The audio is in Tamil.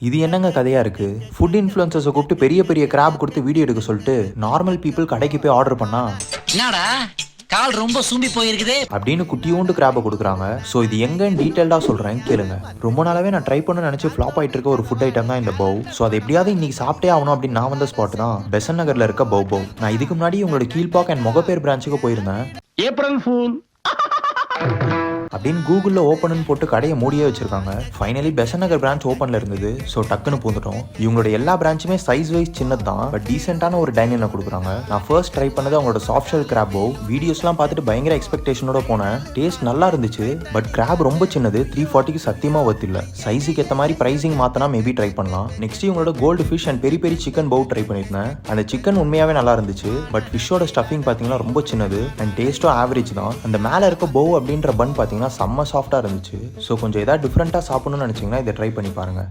இது என்னங்க கதையா இருக்கு? ஃபுட் இன்ஃப்ளூயன்சர்ஸை கூப்பிட்டு பெரிய பெரிய கிராப் கொடுத்து வீடியோ எடுக்க சொல்லிட்டு நார்மல் பீப்புள் கடைக்கு போய் ஆர்டர் பண்ணா என்னடா கால் ரொம்ப சூம்பி போயிருக்குதே அப்படின்னு குட்டியோண்டு கிராபை கொடுக்குறாங்க. ஸோ இது எங்கன்னு டீட்டெயில்டாக சொல்கிறேன் கேளுங்க. ரொம்ப நாளாவே நான் ட்ரை பண்ண நினச்சி ஃப்ளாப் ஆகிட்டு இருக்க ஒரு ஃபுட் ஐட்டம் தான் இந்த பவ். ஸோ அதை எப்படியாவது இன்னைக்கு சாப்பிட்டே ஆகணும் அப்படின்னு நான் வந்த ஸ்பாட் தான் பெசன் நகரில் இருக்க பவ். நான் இதுக்கு முன்னாடி உங்களோட கீழ்பாக் அண்ட் முகப்பேர் பிரான்ச்சுக்கு போயிருந்தேன். ஏப்ரல் ஃபூல் அப்படின்னு கூகுளில் ஓப்பன் போட்டு கடையை மூடியே வச்சிருக்காங்க. ஃபைனலி பெசன் நகர் பிரான்ச் ஓப்பனில் இருந்தது. ஸோ டக்குன்னு பூந்துட்டோம். இவங்களோட எல்லா பிரான்ச்சுமே சைஸ் வைஸ் சின்னது தான், பட் டீசென்டான ஒரு டைனிங் கொடுக்குறாங்க. நான் ஃபர்ஸ்ட் ட்ரை பண்ணது அவங்களோட சாஃப்ட் ஷெல் கிராப் பவ். வீடியோஸ்லாம் பார்த்துட்டு பயங்கர எக்ஸ்பெக்டேஷனோட போனேன். டேஸ்ட் நல்லா இருந்துச்சு, பட் கிராப் ரொம்ப சின்னது. 340க்கு சத்தியமாக ஒர்த் இல்லை. சைஸுக்கு ஏற்ற மாதிரி ப்ரைசிங் மாற்றினா மேபி ட்ரை பண்ணலாம். நெக்ஸ்ட் இவங்களோட gold fish and peri peri chicken bao try பண்ணியிருந்தேன். அந்த சிக்கன் உண்மையாகவே நல்லா இருந்துச்சு, பட் ஃபிஷ்ஷோட ஸ்டஃபிங் பார்த்தீங்கன்னா ரொம்ப சின்னது அண்ட் டேஸ்ட்டும் ஆவரேஜ் தான். அந்த மேலே இருக்க பவ் அப்படின்ற பன் பார்த்தீங்கன்னா செம்ம சாஃப்டாக இருந்துச்சு. ஸோ கொஞ்சம் ஏதாவது டிஃப்ரெண்ட்டாக சாப்பிடணும்னு நினச்சிங்கன்னா இதை ட்ரை பண்ணி பாருங்கள்.